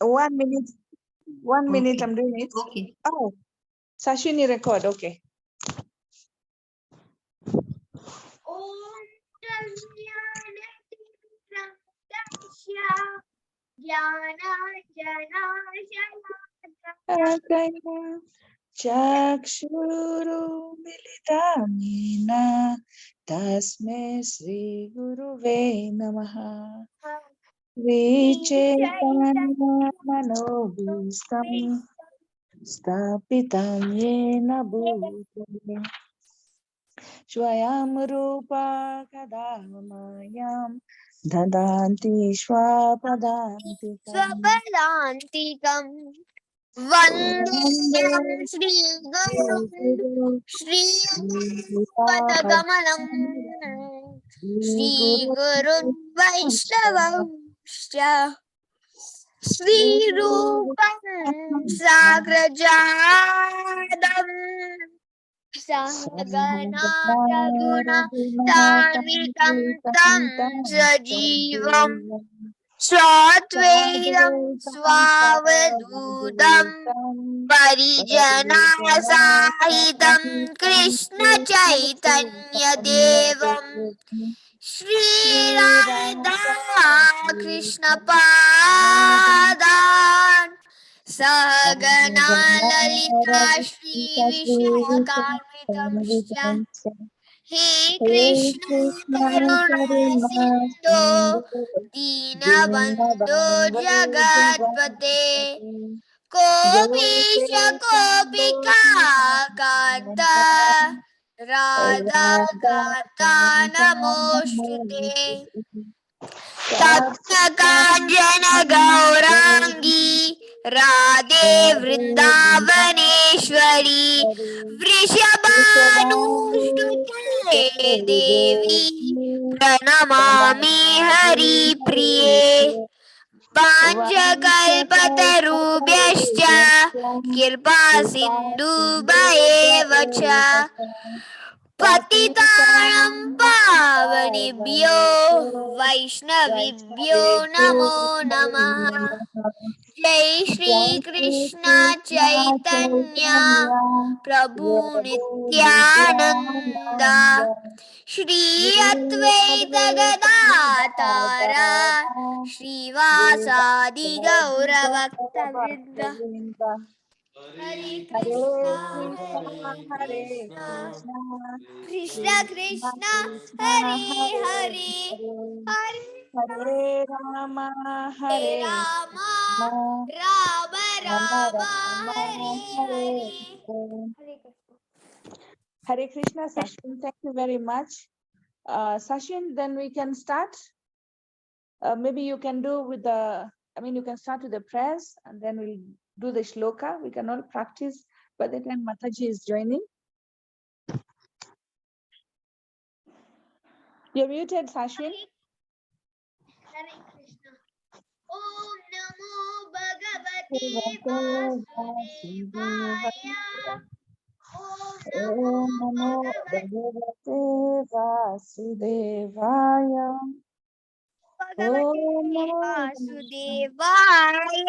1 minute. 1 minute, Okay. I'm doing it. Okay. Oh, Sashini record, okay. चक्षुरुमिलितामेन तस्मै श्रीगुरुवे नमः विचेतनमनोभीष्टं स्थापितं येन भूतले स्वयं रूपा कदा मायां ददाति स्वपदान्तिकम् वन्देऽहं श्रीगुरुं श्रीयुतपदकमलम् श्रीगुरुन् वैष्णवंश्च श्रीरूपं साग्रजातम् सहगना रघुनाथान्वितं तं सजीवम् स्वाद्वैतं स्वावधूतं परिजनासाहितं कृष्ण चैतन्यदेवम् श्रीराधा कृष्ण पादान् सहगना ललिता श्री विशाखान्वितंश्च हे कृष्ण करुणा सिन्धो दीनबन्धो जगत्पते गोपीश गोपिका कान्त राधा कान्ता नमोऽस्तुते तप्तकाञ्चन गौराङ्गी राधे वृन्दावनेश्वरी वृषभानुसुते देवी प्रणमामि हरिप्रिये पाञ्चकल्पतरुभ्यश्च कृपा सिन्धुभ्येव च पतितानं पावनेभ्यो वैष्णवेभ्यो नमो नमः जय श्री कृष्ण चैतन्य प्रभु नित्यानंद श्री अद्वैत गदाधर श्रीवासादि गौरभक्तवृंद हरे Krishna Hare Krishna, Krishna Krishna Krishna Hare Hare Hare Hare, Hare Hare Rama, Hare Hare Ram Rama, Ram Rama Ram Rama, Hare Hare Hare Hare. Hare Krishna Hare Krishna, Sachin, thank you very much. Sachin, then we can start. Maybe you can do with the, you can start with the prayers and then we'll do the shloka. We can all practice by the time Mataji is joining. You're muted, Sachin. हरे कृष्ण ओम नमो भगवते वासुदेवाय ओम नमो Om Namo भगवते Bhagavate Vasudevaya. Om Namo वासुदेवाय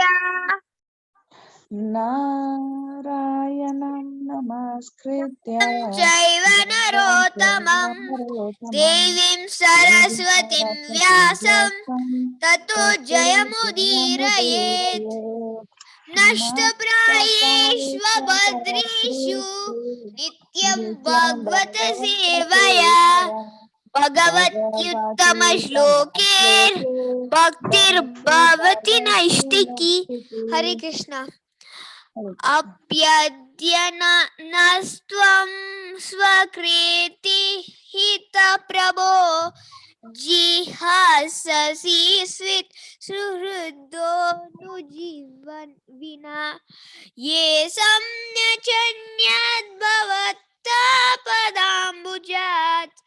Narayanam Namaskritya चैव नरोत्तमं देवीं सरस्वतीं व्यासं ततो जयमुदीरयेत् नष्टप्रायेष्वभद्रेषु नित्यं भगवत सेवया भगवत्युत्तमश्लोके भक्तिर्भवति नैष्टिकी हरे कृष्णा अप्यद्यनस्त्वं स्वकृति हितप्रभो जिहाससि स्वित् सुहृदो नुजीवन विना ये सम्यचन्यद्भवत्तपदाम्बुजात्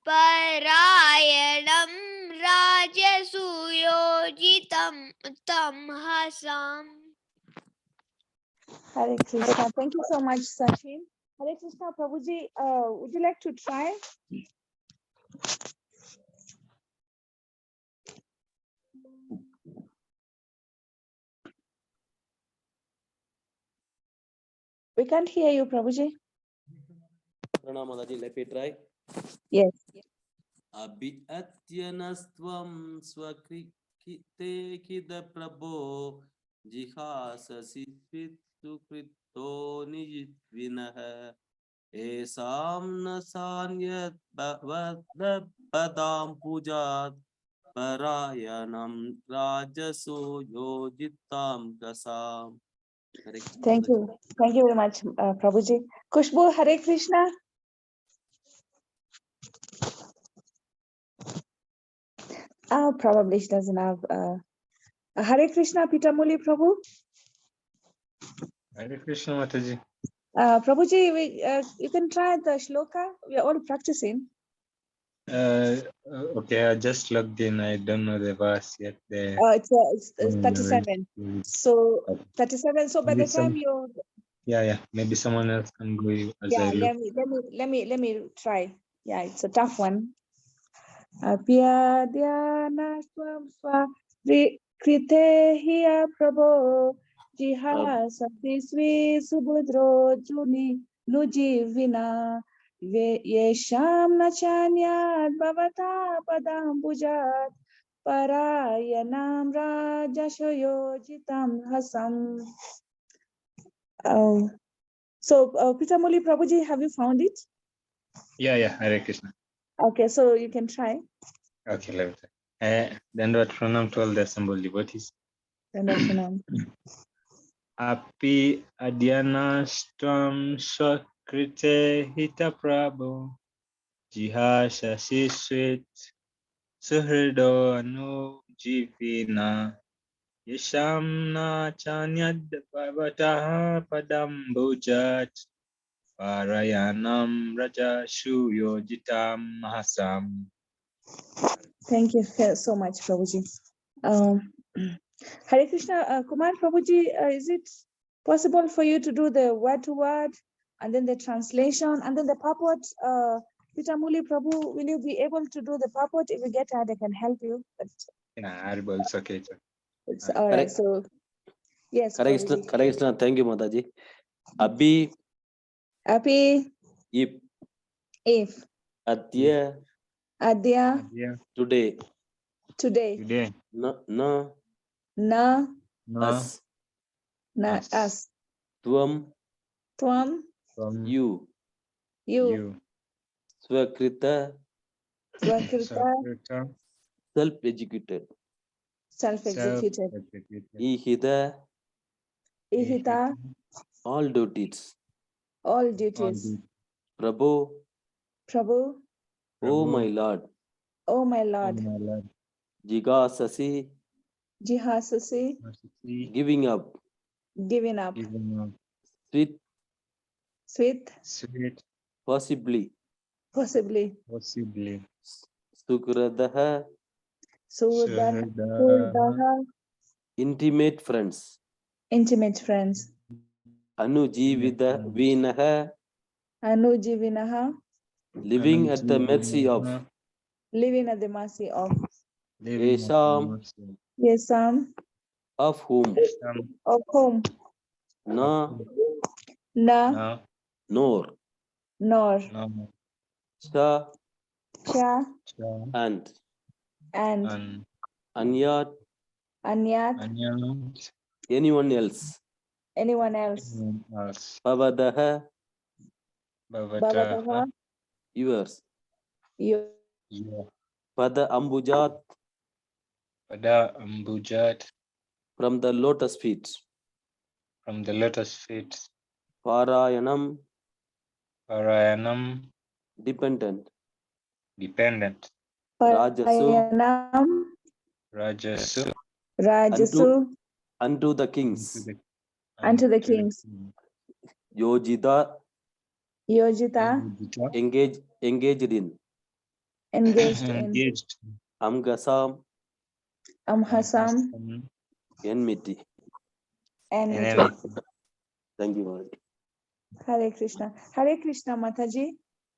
परायणं राजसूयोजितं तं हसाम् Hare Krishna. Thank you so much, Sachin. Hare Krishna, Prabhuji, would you like to try? We can't hear you, Prabhuji. Pranam Mataji, let me try. Yes. Abhyatyanastvam swakrite kida prabho jihasasi sukrito nijitvinah esam nasanyat bhavadabadam pujat parayanam rajaso yojitam kasam. Thank you. Thank you very much, Prabhuji. Kushbu, Hare Krishna. Probably she doesn't have. Hare Krishna, Pitamuli Prabhu. Hare Krishna Mataji. Prabhuji, you can try the shloka. We are all practicing. Okay, I just logged in. I don't know the verse yet. It's 37. So 37. So by the time you, yeah, maybe someone else can go as I look. let me try. Yeah, it's a tough one. Apyadhyana swam swa krite hiya prabho jihasati svi subudro juni nujivina yesham nachanyad bhavata padambujat parayanam rajashoyojitam hasam. So Pitamuli Prabhuji, have you found it? Yeah, Hare Krishna. Okay, so you can try. Okay, let me try. Dandavad Pranam to all the assembled devotees. Api Adhyana Stram Swakrite Hita Prabhu Jihasha Siswit Suhrido Anu Jivina Yeshamna Chanyad Bhavataha Padam Bhujat Parayanam Raja Shuyojitam Mahasam. Thank you so much, Prabhuji. Hare Krishna, Kumar Prabhuji, is it possible for you to do the word to word and then the translation and then the purport? Pitamuli Prabhu, will you be able to do the purport? If you get tired, I can help you. But Yeah, it's okay. it's all right. So, yes. Hare Krishna, thank you, Mataji. Abhi, if, Adya, today, na, us, Tvam, you, Swakrita, self-executed, Ihita, all duties, Prabhu, oh my Lord, Jigasasi, giving up, sweet, possibly, Sukradaha, intimate friends, Anujivida Vinaha, living at the mercy of Yesham, of whom, na, nor, cha, and anyat, anyone else, Pavadaha, yours, Pada Ambujat, from the lotus feet, Parayanam, dependent, Rajasu, unto the kings, unto the kings, Yojida, engaged in, Amgasam, enmity. Thank you, Maharaj. Hare Krishna. Hare Krishna, Mataji.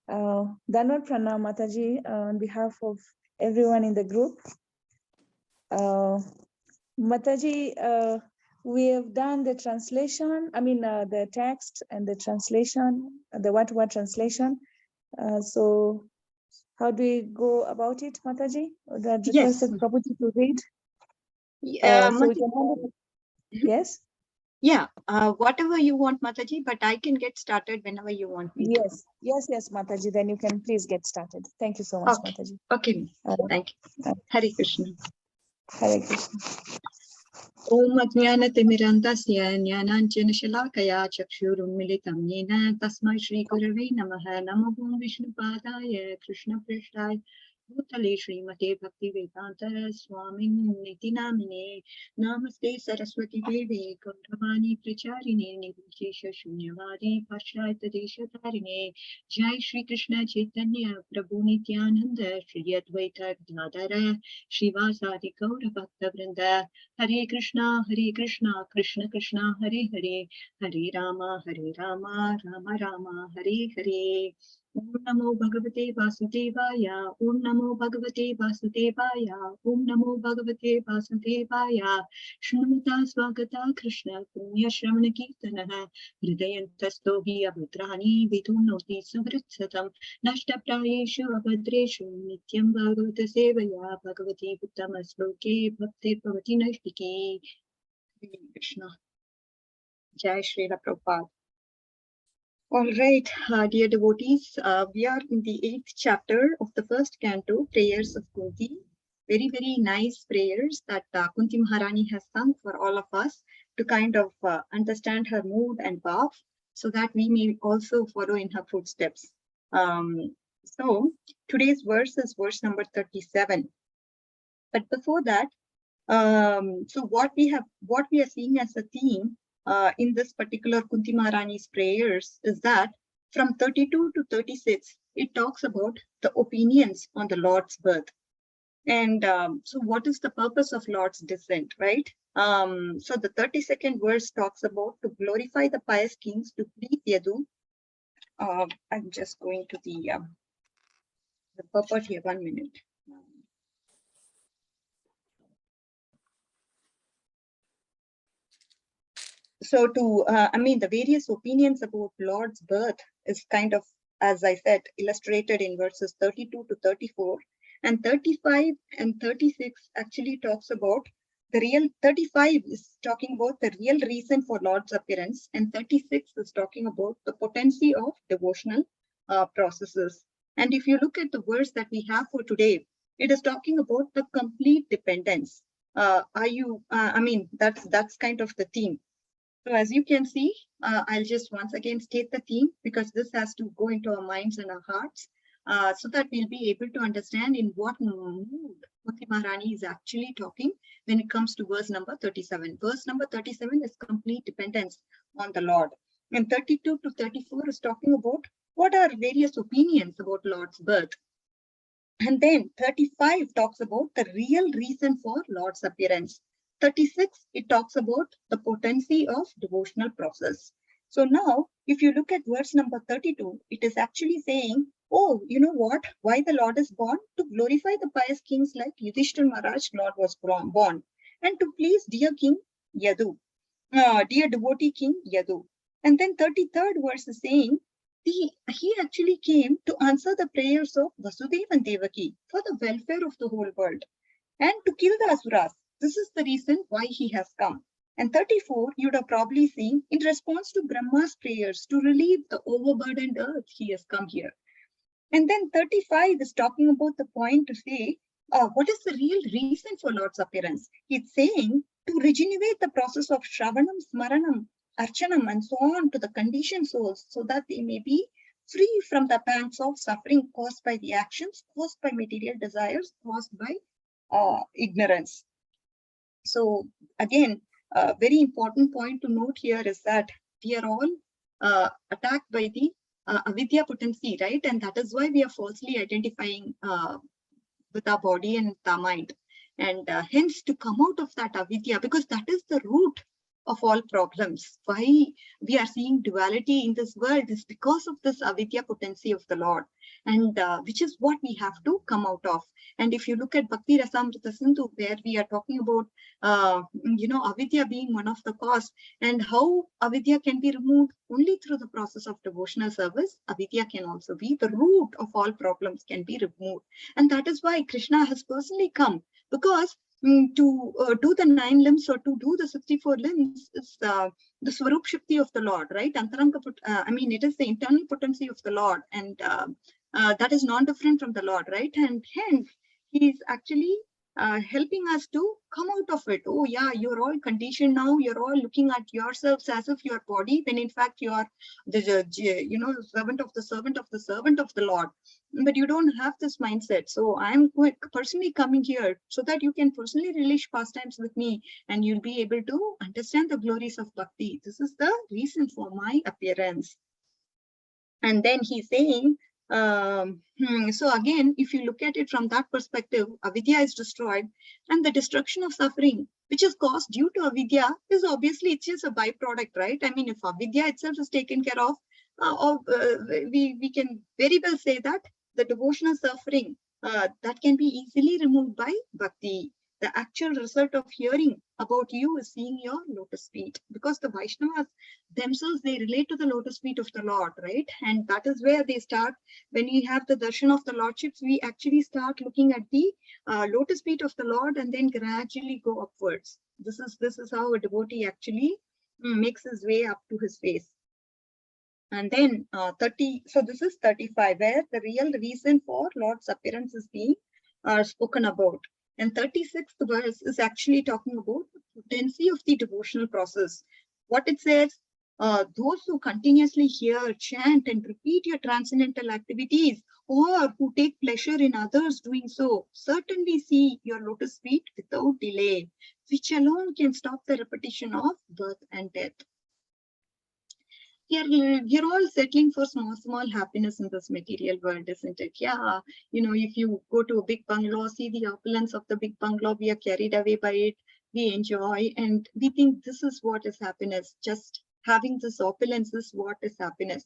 Danwad Pranam, Mataji, on behalf of everyone in the group. Mataji, we have done the translation, the text and the translation, the word-to-word translation. So how do we go about it, Mataji? That Yes. requested Prabhuji to read. So we can yes? Yeah, whatever you want, Mataji, but I can get started whenever you want me to. Yes, Mataji. Then you can please get started. Thank you so much, Okay. Mataji. Okay, thank you. Hare Krishna. Hare Krishna. Om Ajnanatimirandasya Jnananjanashalakaya Chakshurummilitam Yena Tasmai Shri Gurave Namaha Namo Om Vishnupadaya Krishna Prishthaya Bhutale Srimate Bhaktivedanta Swamin Niti Namine Namaste Saraswati Devi Gauravani Pracharine Nirvishesha Shunyavadi Paschaita Deshatarine Jai Shri Krishna Chaitanya Prabhu Nityananda Shri Advaita Gadadara Shivasadi Gaura Bhakta Vrinda Hare Krishna, Krishna Krishna, Hare Hare, Hare Rama, Rama Rama, Hare Hare. Om Namo Bhagavate Vasudevaya, Om Namo Bhagavate Vasudevaya, Om Namo Bhagavate Vasudevaya. Shrimata Swagata Krishna, Punya Shramana Kirtanaha, Hridayantasto hi Abhudrani, Vidunoti Suvritsatam, Nashtaprayeshu Abhadreshu, Nityam Bhagavata Sevaya, Bhagavati Uttama Sloke, Bhakti Bhavati Nashtiki. Hare Krishna. Jai Srila Prabhupada. All right, dear devotees, we are in the 8th chapter of the first canto, Prayers of Kunti. Very, very nice prayers that Kunti Maharani has sung for all of us to kind of understand her mood and path so that we may also follow in her footsteps. So today's verse is verse number 37. But before that, so what we are seeing as a theme in this particular Kunti Maharani's prayers is that from 32 to 36, it talks about the opinions on the Lord's birth. And so what is the purpose of Lord's descent, right? So the 32nd verse talks about to glorify the pious kings to please Yadu. I'm just going to the purport here, 1 minute. So the various opinions about Lord's birth is kind of, as I said, illustrated in verses 32 to 34. And 35 and 36 actually talks about the real, 35 is talking about the real reason for Lord's appearance. And 36 is talking about the potency of devotional processes. And if you look at the verse that we have for today, it is talking about the complete dependence. That's kind of the theme. So as you can see, I'll just once again state the theme because this has to go into our minds and our hearts so that we'll be able to understand in what mood Kunti Maharani is actually talking when it comes to verse number 37. Verse number 37 is complete dependence on the Lord. And 32 to 34 is talking about what are various opinions about Lord's birth. And then 35 talks about the real reason for Lord's appearance. 36, it talks about the potency of devotional process. So now, if you look at verse number 32, it is actually saying, oh, you know what? Why the Lord is born? To glorify the pious kings like Yudhishthira Maharaj, Lord was born. And to please dear King Yadu, dear devotee King Yadu. And then 33rd verse is saying, he actually came to answer the prayers of Vasudeva and Devaki for the welfare of the whole world and to kill the Asuras. This is the reason why he has come. And 34, you would have probably seen, in response to Brahma's prayers to relieve the overburdened earth, he has come here. And then 35 is talking about the point to say, what is the real reason for Lord's appearance? It's saying to regenerate the process of Shravanam, Smaranam, Archanam, and so on to the conditioned souls so that they may be free from the pangs of suffering caused by the actions, caused by material desires, caused by ignorance. So again, a very important point to note here is that we are all attacked by the avidya potency, right? And that is why we are falsely identifying with our body and with our mind. And hence to come out of that avidya, because that is the root of all problems. Why we are seeing duality in this world is because of this avidya potency of the Lord, and which is what we have to come out of. And if you look at Bhakti Rasamrita Sindhu, where we are talking about avidya being one of the cause, and how avidya can be removed only through the process of devotional service. Avidya can also be the root of all problems, can be removed, and that is why Krishna has personally come, because to do the 9 limbs or to do the 64 limbs is the Swarup Shakti of the Lord, right? It is the internal potency of the Lord, and that is non-different from the Lord, right? And hence, he is actually helping us to come out of it. Oh yeah, you're all conditioned now. You're all looking at yourselves as if your body, when in fact you are the servant of the servant of the servant of the Lord. But you don't have this mindset. So I'm personally coming here so that you can personally relish pastimes with me, and you'll be able to understand the glories of bhakti. This is the reason for my appearance. And then he's saying, so again, if you look at it from that perspective, avidya is destroyed, and the destruction of suffering, which is caused due to avidya, is obviously, it's just a byproduct, right? I mean, if avidya itself is taken care of, we can very well say that the devotional suffering that can be easily removed by bhakti. The actual result of hearing about you is seeing your lotus feet, because the Vaishnavas themselves, they relate to the lotus feet of the Lord, right? And that is where they start. When we have the darshan of the Lordships, we actually start looking at the lotus feet of the Lord, and then gradually go upwards. This is how a devotee actually makes his way up to his face. And then 30, so this is 35, where the real reason for Lord's appearance is being spoken about. And 36th verse is actually talking about the potency of the devotional process. What it says, those who continuously hear, chant, and repeat your transcendental activities, or who take pleasure in others doing so, certainly see your lotus feet without delay, which alone can stop the repetition of birth and death. You're all settling for small happiness in this material world, isn't it? Yeah, if you go to a big bungalow, see the opulence of the big bungalow, we are carried away by it, we enjoy, and we think this is what is happiness. Just having this opulence is what is happiness.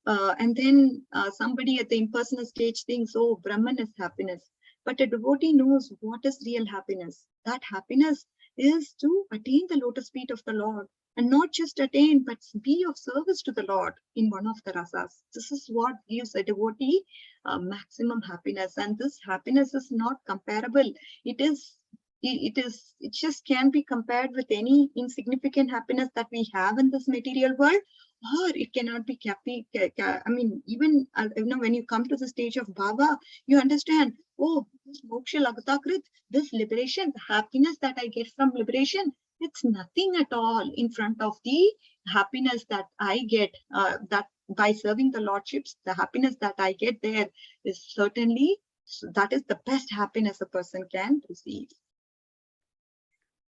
And then somebody at the impersonal stage thinks, oh, Brahman is happiness. But a devotee knows what is real happiness. That happiness is to attain the lotus feet of the Lord. And not just attain, but be of service to the Lord in one of the rasas. This is what gives a devotee maximum happiness. And this happiness is not comparable. It just can't be compared with any insignificant happiness that we have in this material world, or it cannot be even when you come to the stage of bhava, you understand, oh, this moksha lagatakrit, this liberation, the happiness that I get from liberation, it's nothing at all in front of the happiness that I get that by serving the Lordships. The happiness that I get there is certainly, that is the best happiness a person can receive.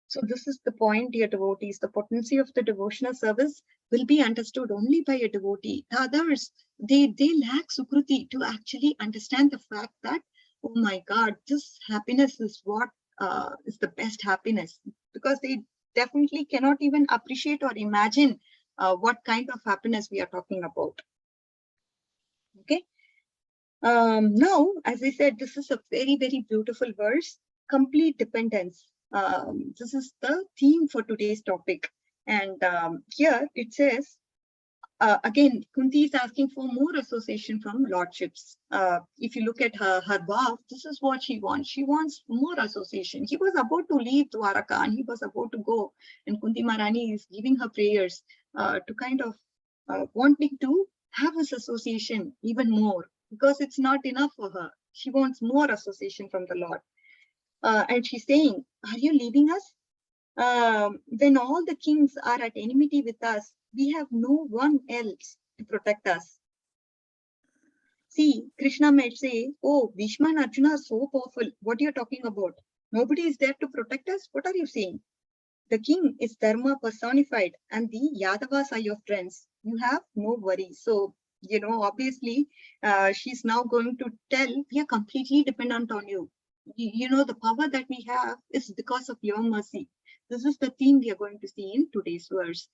So this is the point, dear devotees. The potency of the devotional service will be understood only by a devotee. The others, they lack sukruti to actually understand the fact that, oh my God, this happiness is what is the best happiness, because they definitely cannot even appreciate or imagine what kind of happiness we are talking about. Okay. Now, as I said, this is a very, very beautiful verse, complete dependence. This is the theme for today's topic. And here it says, again, Kunti is asking for more association from Lordships. If you look at her vow, this is what she wants. She wants more association. He was about to leave Dwaraka and he was about to go. And Kunti Maharani is giving her prayers to kind of wanting to have this association even more, because it's not enough for her. She wants more association from the Lord. And she's saying, are you leaving us? When all the kings are at enmity with us, we have no one else to protect us. See, Krishna might say, oh, Bhishma and Arjuna are so powerful. What are you talking about? Nobody is there to protect us. What are you saying? The king is Dharma personified, and the Yadavas are your friends. You have no worries. So, obviously, she's now going to tell, we are completely dependent on you. The power that we have is because of your mercy. This is the theme we are going to see in today's verse.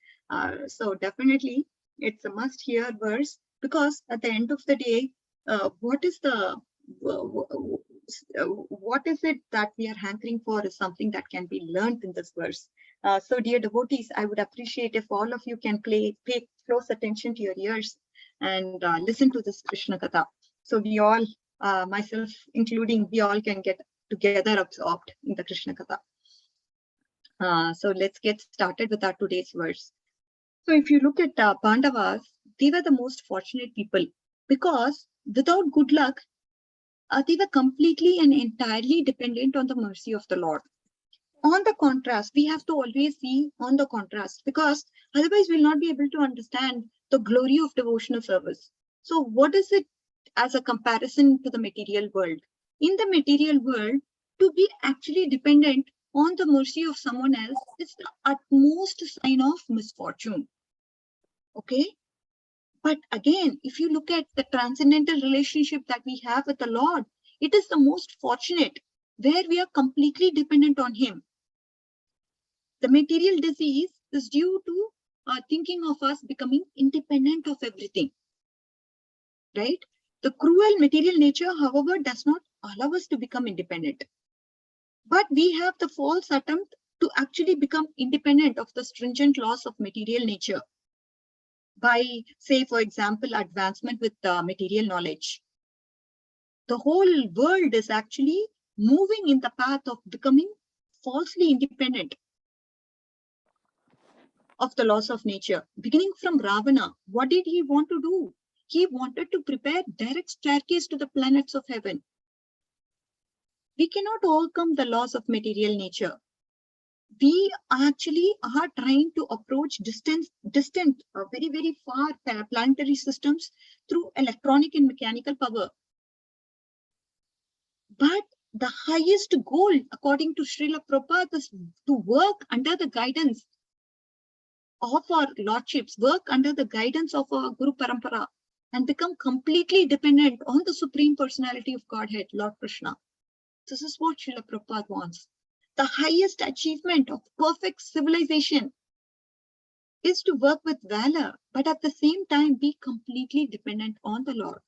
So definitely it's a must hear verse, because at the end of the day, what is it that we are hankering for is something that can be learned in this verse. So dear devotees, I would appreciate if all of you can pay close attention to your ears and listen to this Krishna Katha. So we all, myself including, we all can get together absorbed in the Krishna Katha. So let's get started with our today's verse. So if you look at Pandavas, they were the most fortunate people, because without good luck, they were completely and entirely dependent on the mercy of the Lord. On the contrast, we have to always see on the contrast, because otherwise we'll not be able to understand the glory of devotional service. So what is it as a comparison to the material world? In the material world, to be actually dependent on the mercy of someone else is the utmost sign of misfortune. Okay? But again, if you look at the transcendental relationship that we have with the Lord, it is the most fortunate, where we are completely dependent on Him. The material disease is due to thinking of us becoming independent of everything, right? The cruel material nature, however, does not allow us to become independent. But we have the false attempt to actually become independent of the stringent laws of material nature by, say, for example, advancement with material knowledge. The whole world is actually moving in the path of becoming falsely independent of the laws of nature. Beginning from Ravana, what did he want to do? He wanted to prepare direct staircase to the planets of heaven. We cannot overcome the laws of material nature. We actually are trying to approach distant, very, very far planetary systems through electronic and mechanical power. But the highest goal, according to Srila Prabhupada, is to work under the guidance of our lordships, work under the guidance of our Guru Parampara, and become completely dependent on the Supreme Personality of Godhead, Lord Krishna. This is what Srila Prabhupada wants. The highest achievement of perfect civilization is to work with valor, but at the same time be completely dependent on the Lord.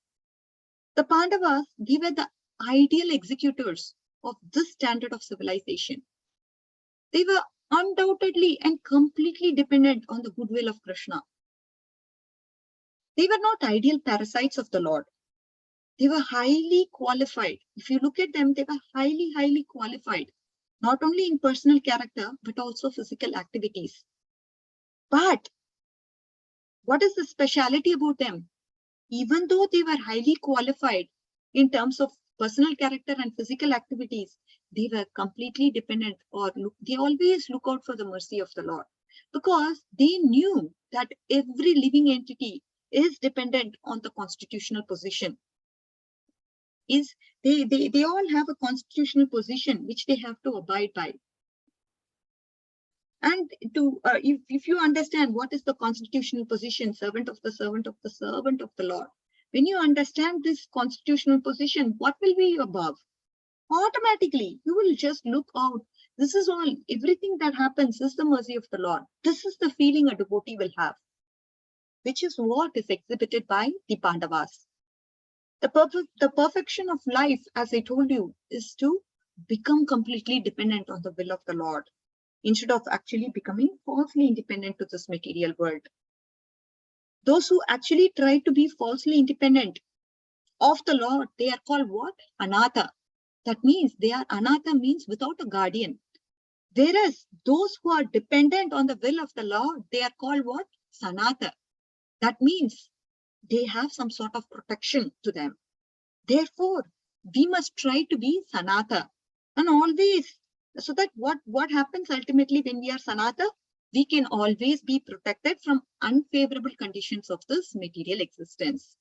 The Pandavas, they were the ideal executors of this standard of civilization. They were undoubtedly and completely dependent on the goodwill of Krishna. They were not ideal parasites of the Lord. They were highly qualified. If you look at them, they were highly, highly qualified, not only in personal character, but also physical activities. But what is the speciality about them? Even though they were highly qualified in terms of personal character and physical activities, they were completely dependent, or they always look out for the mercy of the Lord, because they knew that every living entity is dependent on the constitutional position. They all have a constitutional position which they have to abide by. And to if you understand what is the constitutional position, servant of the servant of the servant of the Lord, when you understand this constitutional position, what will be above? Automatically, you will just look out. This is all, everything that happens is the mercy of the Lord. This is the feeling a devotee will have, which is what is exhibited by the Pandavas. The perfection of life, as I told you, is to become completely dependent on the will of the Lord, instead of actually becoming falsely independent to this material world. Those who actually try to be falsely independent of the Lord, they are called what? Anatha. That means they are, Anatha means without a guardian. Whereas those who are dependent on the will of the Lord, they are called what? Sanatha. That means they have some sort of protection to them. Therefore, we must try to be Sanatha. And always, so that what happens ultimately when we are Sanatha? We can always be protected from unfavorable conditions of this material existence.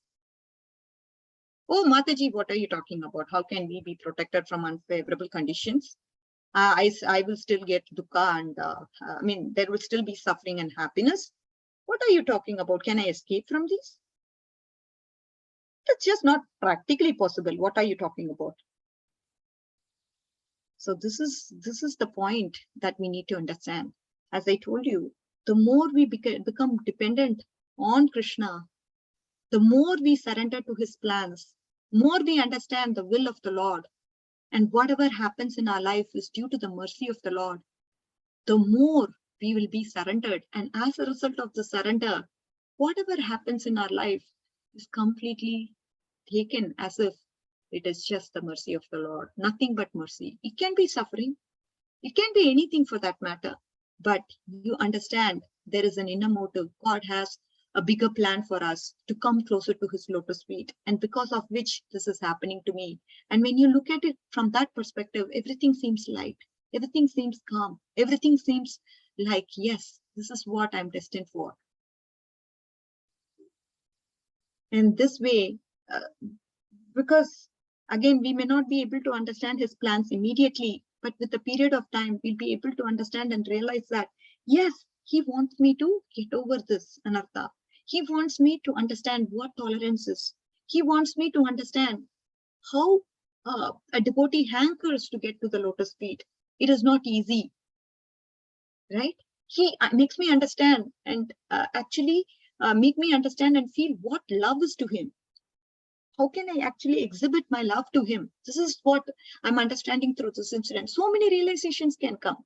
Oh, Mataji, what are you talking about? How can we be protected from unfavorable conditions? I will still get dukkha, and I mean, there will still be suffering and happiness. What are you talking about? Can I escape from this? It's just not practically possible. What are you talking about? So this is the point that we need to understand. As I told you, the more we become dependent on Krishna, the more we surrender to his plans, more we understand the will of the Lord, and whatever happens in our life is due to the mercy of the Lord, the more we will be surrendered. And as a result of the surrender, whatever happens in our life is completely taken as if it is just the mercy of the Lord, nothing but mercy. It can be suffering, it can be anything for that matter, but you understand there is an inner motive. God has a bigger plan for us to come closer to his lotus feet, and because of which this is happening to me. And when you look at it from that perspective, everything seems light, everything seems calm, everything seems like, yes, this is what I'm destined for. And this way, because again, we may not be able to understand his plans immediately, but with a period of time, we'll be able to understand and realize that, yes, he wants me to get over this anartha. He wants me to understand what tolerance is. He wants me to understand how a devotee hankers to get to the lotus feet. It is not easy, right? He makes me understand and actually make me understand and feel what love is to him. How can I actually exhibit my love to him? This is what I'm understanding through this incident. So many realizations can come.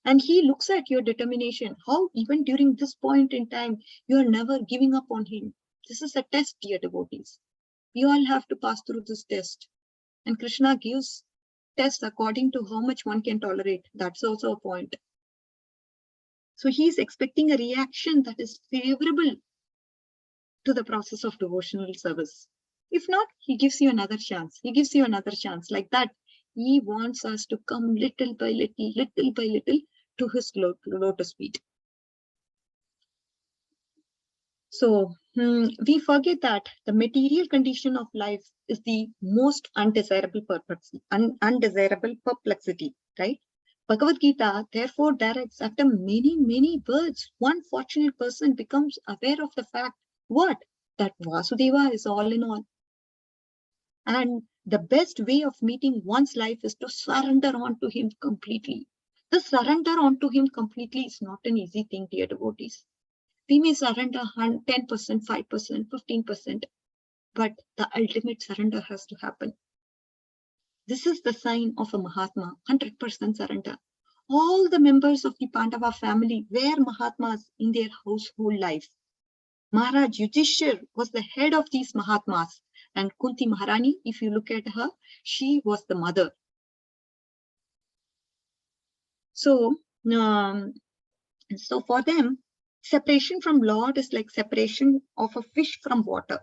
And he looks at your determination, how even during this point in time, you are never giving up on him. This is a test, dear devotees. We all have to pass through this test. And Krishna gives tests according to how much one can tolerate. That's also a point. So he's expecting a reaction that is favorable to the process of devotional service. If not, he gives you another chance. He gives you another chance. Like that, he wants us to come little by little to his lotus feet. So we forget that the material condition of life is the most undesirable perplexity, right? Bhagavad Gita therefore directs, after many births, one fortunate person becomes aware of the fact, what? That Vasudeva is all in all. And the best way of meeting one's life is to surrender onto him completely. The surrender onto him completely is not an easy thing, dear devotees. We may surrender 10%, 5%, 15%, but the ultimate surrender has to happen. This is the sign of a Mahatma, 100% surrender. All the members of the Pandava family were Mahatmas in their household life. Maharaj Yudhishthir was the head of these Mahatmas, and Kunti Maharani, if you look at her, she was the mother. So for them, separation from Lord is like separation of a fish from water.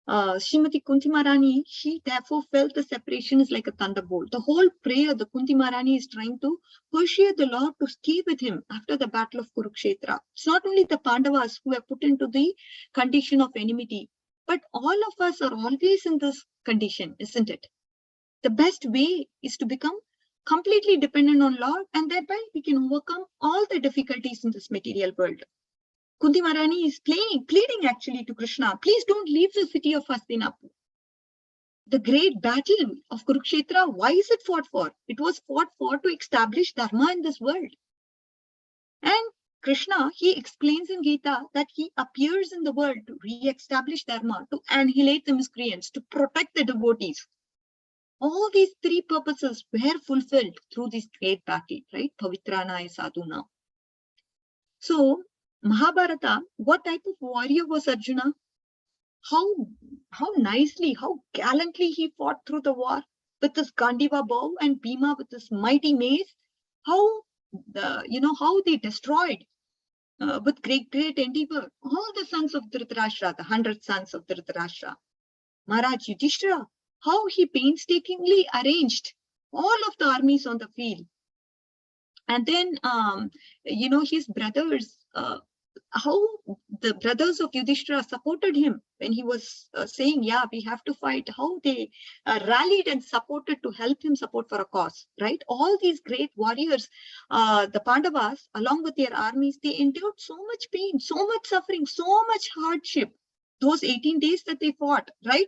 Srimati Kunti Maharani, she therefore felt the separation is like a thunderbolt. The whole prayer, the Kunti Maharani is trying to persuade the Lord to stay with him after the battle of Kurukshetra. It's not only the Pandavas who are put into the condition of enmity, but all of us are always in this condition, isn't it? The best way is to become completely dependent on Lord, and thereby we can overcome all the difficulties in this material world. Kunti Maharani is pleading actually to Krishna, please don't leave the city of Hastinapur. The great battle of Kurukshetra, why is it fought for? It was fought for to establish Dharma in this world. And Krishna, he explains in Gita that he appears in the world to re-establish Dharma, to annihilate the miscreants, to protect the devotees. All these three purposes were fulfilled through this great battle, right? Pavitranaya Sadhuna. So, Mahabharata, what type of warrior was Arjuna? How nicely, how gallantly he fought through the war with his Gandiva bow and Bhima with his mighty mace. How they destroyed with great endeavor all the sons of Dhritarashtra, the 100 sons of Dhritarashtra. Maharaj Yudhishthira, how he painstakingly arranged all of the armies on the field. And then, his brothers, how the brothers of Yudhishthira supported him when he was saying, yeah, we have to fight, how they rallied and supported to help him support for a cause, right? All these great warriors, the Pandavas, along with their armies, they endured so much pain, so much suffering, so much hardship. Those 18 days that they fought, right?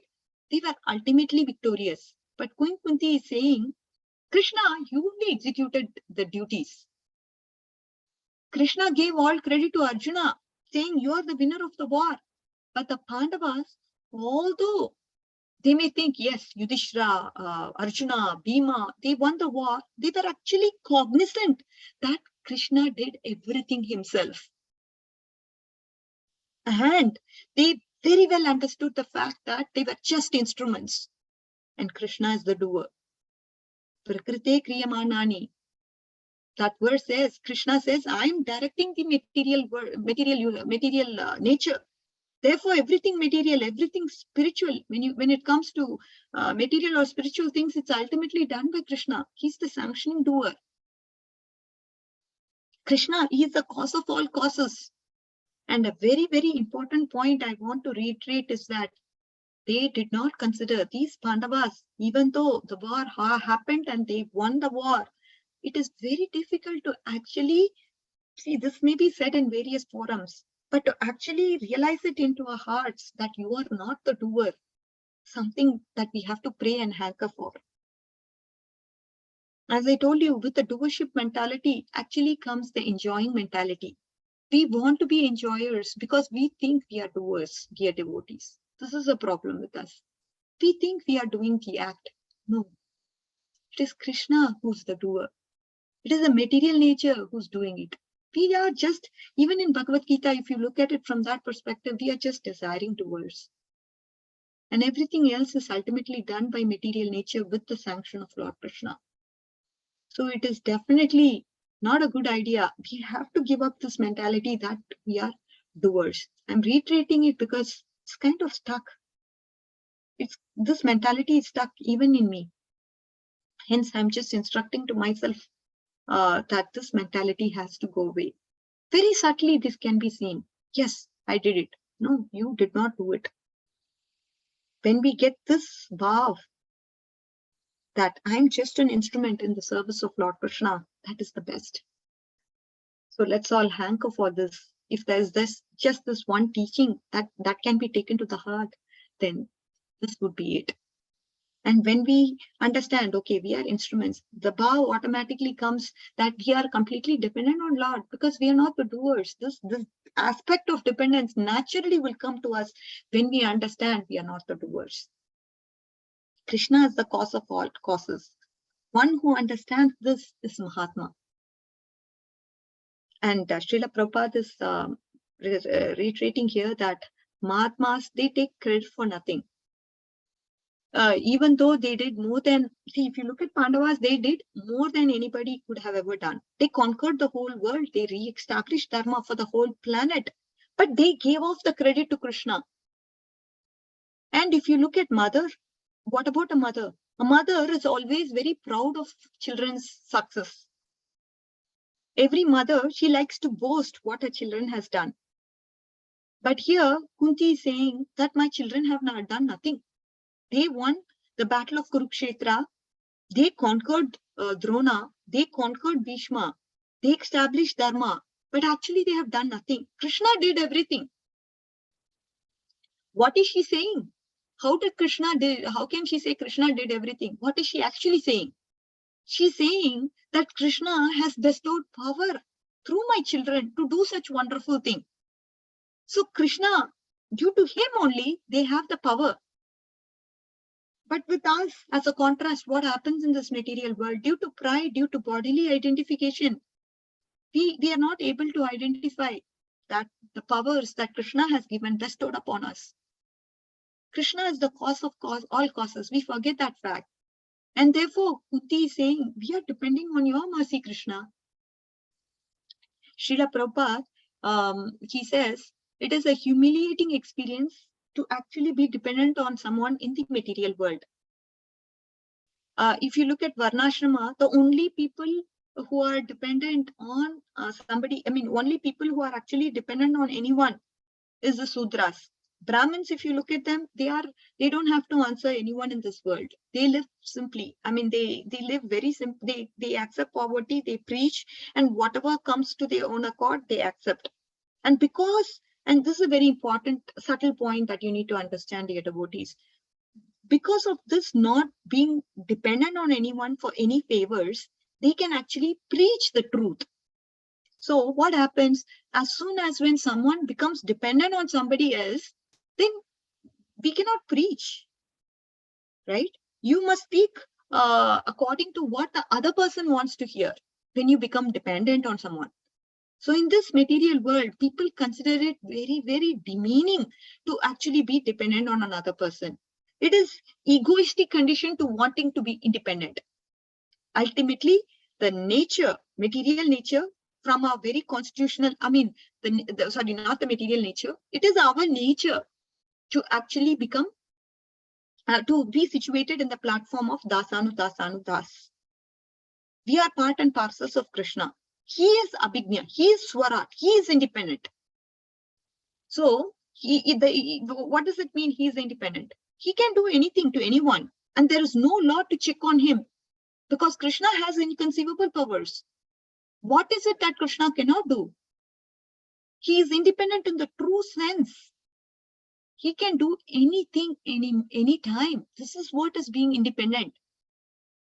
They were ultimately victorious. But Kunti is saying, Krishna, you only executed the duties. Krishna gave all credit to Arjuna, saying, you are the winner of the war. But the Pandavas, although they may think, yes, Yudhishthira, Arjuna, Bhima, they won the war, they were actually cognizant that Krishna did everything himself. And they very well understood the fact that they were just instruments. And Krishna is the doer. Prakrite kriyamanani. That verse says, Krishna says, I am directing the material nature. Therefore, everything material, everything spiritual, when it comes to material or spiritual things, it's ultimately done by Krishna. He's the sanctioning doer. Krishna is the cause of all causes. And a very, very important point I want to reiterate is that they did not consider these Pandavas, even though the war happened and they won the war. It is very difficult to actually see, this may be said in various forums, but to actually realize it into our hearts that you are not the doer, something that we have to pray and hanker for. As I told you, with the doership mentality actually comes the enjoying mentality. We want to be enjoyers because we think we are doers, we are devotees. This is a problem with us. We think we are doing the act. No, it is Krishna who's the doer. It is the material nature who's doing it. We are just, even in Bhagavad Gita, if you look at it from that perspective, we are just desiring doers. And everything else is ultimately done by material nature with the sanction of Lord Krishna. So it is definitely not a good idea. We have to give up this mentality that we are doers. I'm reiterating it because it's kind of stuck. This mentality is stuck even in me. Hence, I'm just instructing to myself that this mentality has to go away. Very subtly, this can be seen. Yes, I did it. No, you did not do it. When we get this vow that I'm just an instrument in the service of Lord Krishna, that is the best. So let's all hanker for this. If there's just this one teaching that can be taken to the heart, then this would be it. And when we understand, okay, we are instruments, the vow automatically comes that we are completely dependent on Lord because we are not the doers. This aspect of dependence naturally will come to us when we understand we are not the doers. Krishna is the cause of all causes. One who understands this is Mahatma. And Srila Prabhupada is reiterating here that Mahatmas, they take credit for nothing. Even though they did more than, see, if you look at Pandavas, they did more than anybody could have ever done. They conquered the whole world. They re-established Dharma for the whole planet. But they gave off the credit to Krishna. And if you look at mother, what about a mother? A mother is always very proud of children's success. Every mother, she likes to boast what her children has done. But here, Kunti is saying that my children have not done nothing. They won the battle of Kurukshetra. They conquered Drona. They conquered Bhishma. They established Dharma. But actually, they have done nothing. Krishna did everything. What is she saying? How can she say Krishna did everything? What is she actually saying? She's saying that Krishna has bestowed power through my children to do such wonderful thing. So Krishna, due to him only, they have the power. But with us, as a contrast, what happens in this material world? Due to pride, due to bodily identification, we are not able to identify that the powers that Krishna has given bestowed upon us. Krishna is the cause of all causes. We forget that fact. And therefore, Kunti is saying, we are depending on your mercy, Krishna. Srila Prabhupada, he says, it is a humiliating experience to actually be dependent on someone in the material world. If you look at Varnashrama, the only people who are dependent on only people who are actually dependent on anyone is the Sudras. Brahmins, if you look at them, they don't have to answer anyone in this world. They live simply. They live very simply. They accept poverty, they preach, and whatever comes to their own accord, they accept. And this is a very important, subtle point that you need to understand, dear devotees. because of this not being dependent on anyone for any favors, they can actually preach the truth. So what happens as soon as when someone becomes dependent on somebody else, then we cannot preach, right? You must speak according to what the other person wants to hear when you become dependent on someone. So in this material world, people consider it very, very demeaning to actually be dependent on another person. It is egoistic condition to wanting to be independent. Ultimately, the nature, material nature, from our very constitutional, I mean, sorry, not the material nature, it is our nature to actually become, to be situated in the platform of dasanu, dasanu, das. We are part and parcels of Krishna. He is Abhignya, he is Swarat, he is independent. So, what does it mean he is independent? He can do anything to anyone, and there is no law to check on him because Krishna has inconceivable powers. What is it that Krishna cannot do? He is independent in the true sense. He can do anything, any time. This is what is being independent.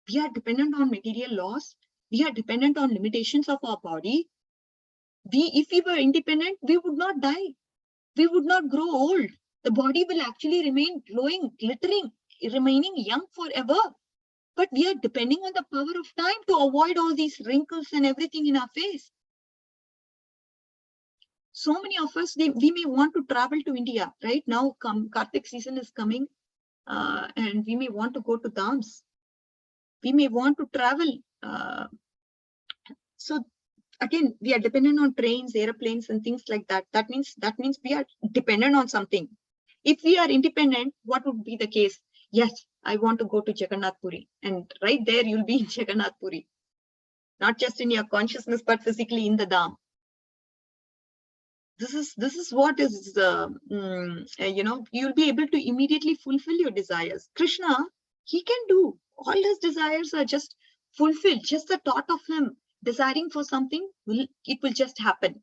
We are dependent on material laws. We are dependent on limitations of our body. If we were independent, we would not die. We would not grow old. The body will actually remain glowing, glittering, remaining young forever. But we are depending on the power of time to avoid all these wrinkles and everything in our face. So many of us, we may want to travel to India. Right now, Kartik season is coming and we may want to go to Dhams. We may want to travel. So again, we are dependent on trains, airplanes, and things like that. That means we are dependent on something. If we are independent, what would be the case? Yes, I want to go to Jagannath Puri, and right there you'll be in Jagannath Puri, not just in your consciousness, but physically in the Dham. This is what is you'll be able to immediately fulfill your desires. Krishna, he can do all his desires are just fulfilled. Just the thought of him desiring for something, it will just happen.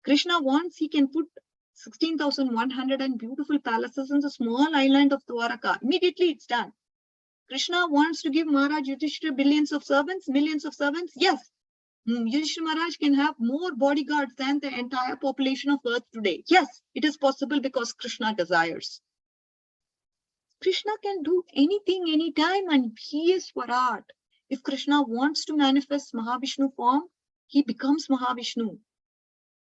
Krishna wants, he can put 16,100 and beautiful palaces in the small island of Dwaraka. Immediately it's done. Krishna wants to give Maharaj Yudhishthira billions of servants, millions of servants. Yes, Yudhishthira Maharaj can have more bodyguards than the entire population of earth today. Yes, it is possible because Krishna desires. Krishna can do anything, anytime, and he is Swarat. If Krishna wants to manifest Mahavishnu form, he becomes Mahavishnu.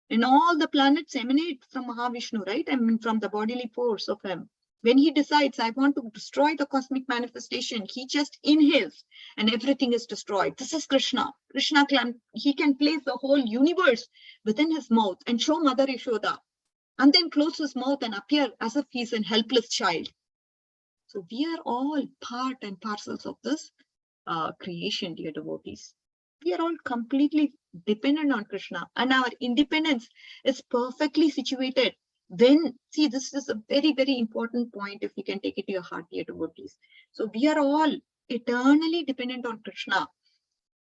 And all the planets emanate from Mahavishnu, right? I mean, from the bodily force of him. When he decides, I want to destroy the cosmic manifestation, he just inhales and everything is destroyed. This is Krishna. Krishna he can place the whole universe within his mouth and show Mother Yashoda, and then close his mouth and appear as if he's a helpless child. So we are all part and parcels of this creation, dear devotees. We are all completely dependent on Krishna, and our independence is perfectly situated. When, see, this is a very, very important point if you can take it to your heart, dear devotees. So we are all eternally dependent on Krishna,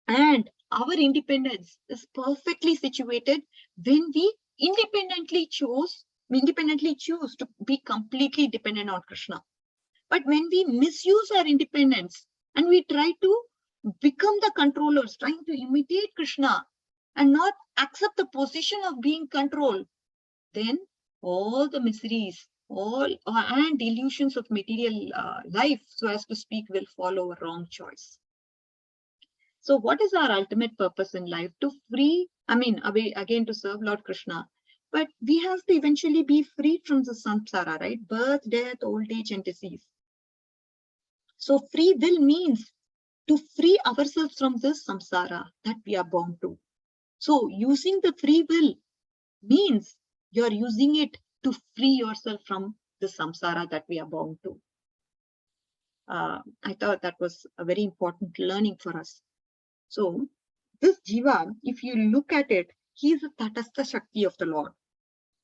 and our independence is perfectly situated when we independently choose to be completely dependent on Krishna. But when we misuse our independence and we try to become the controllers, trying to imitate Krishna and not accept the position of being controlled, then all the miseries, and illusions of material life, so as to speak, will follow a wrong choice. So what is our ultimate purpose in life? To free, again, to serve Lord Krishna. But we have to eventually be freed from the samsara, right? Birth, death, old age, and disease. So free will means to free ourselves from this samsara that we are bound to. So using the free will means you're using it to free yourself from the samsara that we are bound to. I thought that was a very important learning for us. So this jiva, if you look at it, he is a tatastha shakti of the Lord.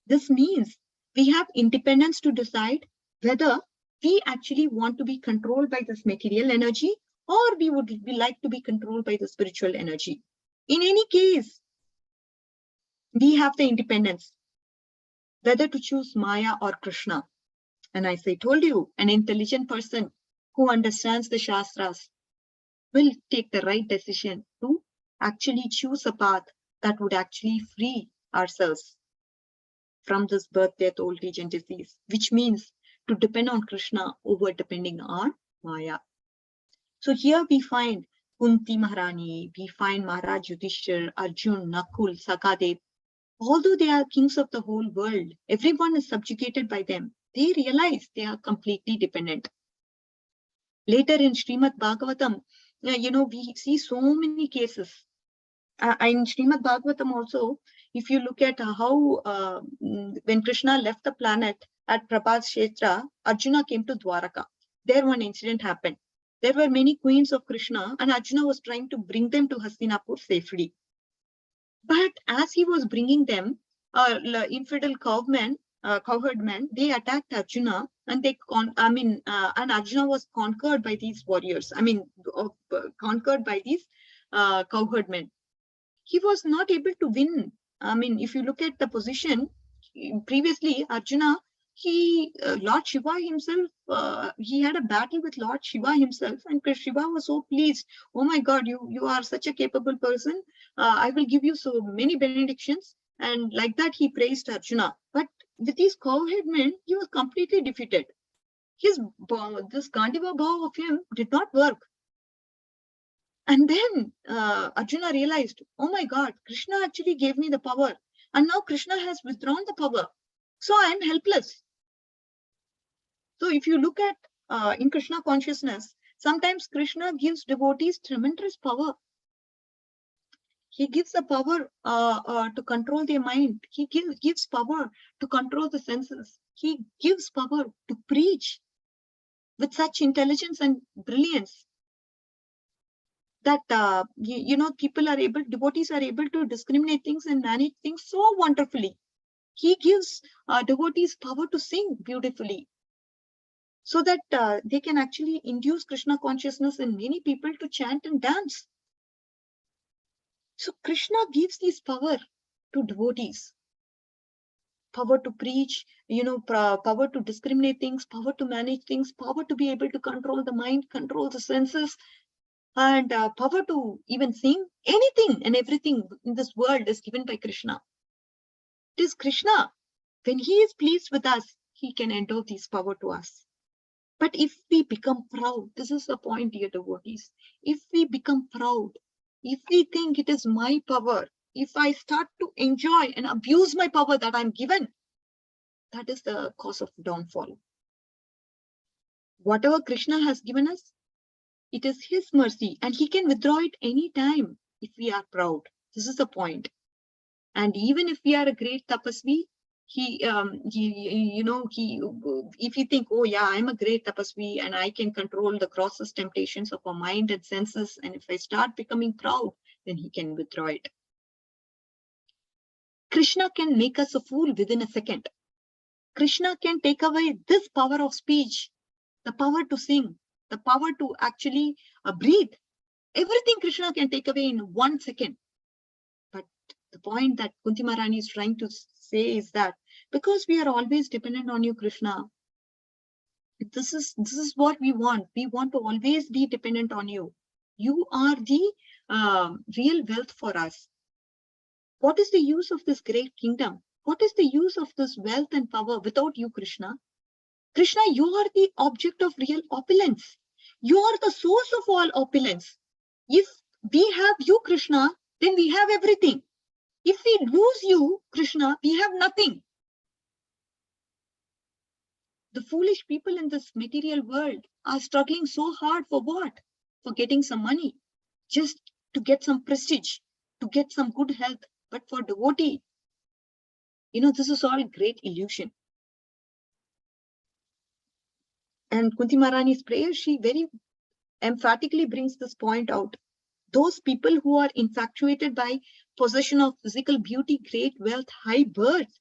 This means we have independence to decide whether we actually want to be controlled by this material energy, or we would like to be controlled by the spiritual energy. In any case, we have the independence whether to choose Maya or Krishna. And as I told you, an intelligent person who understands the Shastras will take the right decision to actually choose a path that would actually free ourselves from this birth, death, old age, and disease, which means to depend on Krishna over depending on Maya. So here we find Kunti Maharani, we find Maharaj Yudhishthir, Arjun, Nakul, Sakadev. Although they are kings of the whole world, everyone is subjugated by them. They realize they are completely dependent. Later in Srimad Bhagavatam, we see so many cases. In Srimad Bhagavatam also, if you look at how when Krishna left the planet at Prabhat Kshetra, Arjuna came to Dwaraka. There one incident happened. There were many queens of Krishna and Arjuna was trying to bring them to Hastinapur safely. But as he was bringing them, infidel cowherd men, they attacked Arjuna and and Arjuna was conquered by these warriors. Conquered by these cowherd men. He was not able to win. If you look at the position, previously Arjuna, Lord Shiva himself, he had a battle with Lord Shiva himself, and Shiva was so pleased. Oh my God, you are such a capable person. I will give you so many benedictions. And like that, he praised Arjuna. But with these cowherd men, he was completely defeated. This Gandiva Bhav of him did not work. And then Arjuna realized, oh my God, Krishna actually gave me the power. And now Krishna has withdrawn the power. So I am helpless. So if you look at in Krishna consciousness, sometimes Krishna gives devotees tremendous power. He gives the power to control their mind. He gives power to control the senses. He gives power to preach with such intelligence and brilliance that devotees are able to discriminate things and manage things so wonderfully. He gives devotees power to sing beautifully, so that they can actually induce Krishna consciousness in many people to chant and dance. So Krishna gives this power to devotees. Power to preach, power to discriminate things, power to manage things, power to be able to control the mind, control the senses, and power to even sing. Anything and everything in this world is given by Krishna. It is Krishna. When he is pleased with us, he can endow this power to us. But if we become proud, this is the point, dear devotees. If we become proud, if we think it is my power, if I start to enjoy and abuse my power that I'm given, that is the cause of downfall. Whatever Krishna has given us, it is his mercy, and he can withdraw it any time if we are proud. This is the point. And even if we are a great tapasvi, if you think, oh yeah, I'm a great tapasvi and I can control the grossest temptations of our mind and senses, and if I start becoming proud, then he can withdraw it. Krishna can make us a fool within a second. Krishna can take away this power of speech, the power to sing, the power to actually breathe. Everything Krishna can take away in 1 second. But the point that Kunti Maharani is trying to say is that because we are always dependent on you, Krishna, this is what we want. We want to always be dependent on you. You are the real wealth for us. What is the use of this great kingdom? What is the use of this wealth and power without you, Krishna? Krishna, you are the object of real opulence. You are the source of all opulence. If we have you, Krishna, then we have everything. If we lose you, Krishna, we have nothing. The foolish people in this material world are struggling so hard for what? For getting some money, just to get some prestige, to get some good health. But for devotee, this is all great illusion. And Kunti Maharani's prayer, she very emphatically brings this point out. Those people who are infatuated by possession of physical beauty, great wealth, high birth,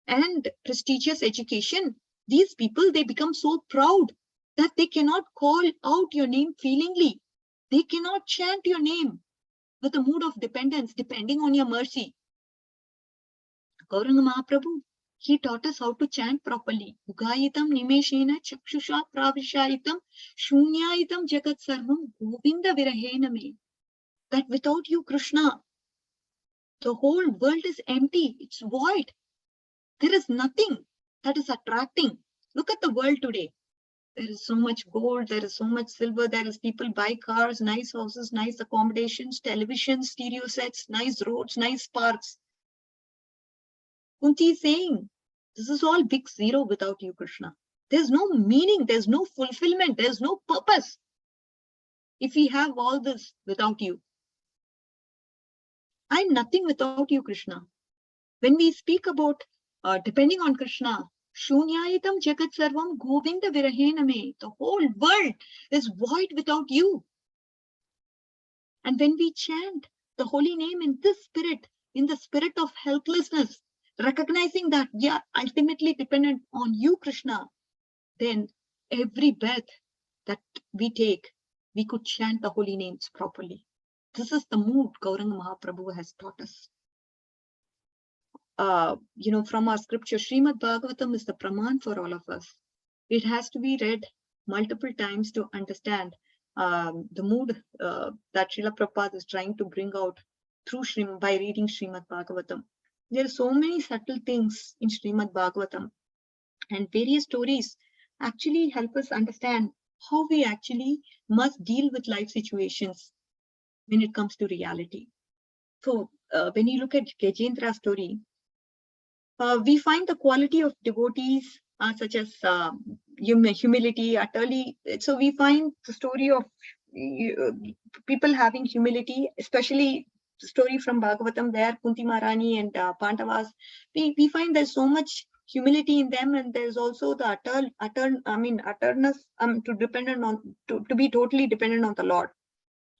and prestigious education, these people, they become so proud that they cannot call out your name feelingly. They cannot chant your name with a mood of dependence, depending on your mercy. Gauranga Mahaprabhu, He taught us how to chant properly. Ugayitam nimeshena chakshusha pravishayitam shunyayitam jagat sarvam govinda virahena me. That without you, Krishna, the whole world is empty. It's void. There is nothing that is attracting. Look at the world today. There is so much gold. There is so much silver. There is people buy cars, nice houses, nice accommodations, television, stereo sets, nice roads, nice parks. Kunti is saying, this is all big zero without you, Krishna. There's no meaning. There's no fulfillment. There's no purpose if we have all this without you. I'm nothing without you, Krishna. When we speak about depending on Krishna, Shunyayitam Jagat Sarvam Govinda Virahena me. The whole world is void without you. And when we chant the holy name in this spirit, in the spirit of helplessness, recognizing that we are ultimately dependent on you, Krishna, then every breath that we take, we could chant the holy names properly. This is the mood Gauranga Mahaprabhu has taught us. From our scripture, Srimad Bhagavatam is the Praman for all of us. It has to be read multiple times to understand the mood that Srila Prabhupada is trying to bring out through by reading Srimad Bhagavatam. There are so many subtle things in Srimad Bhagavatam, and various stories actually help us understand how we actually must deal with life situations when it comes to reality. So when you look at Gajendra's story, we find the quality of devotees such as humility, utterly. So we find the story of people having humility, especially the story from Bhagavatam where Kunti Maharani and Pandavas. We find there's so much humility in them, and there's also the utterness to be totally dependent on the Lord,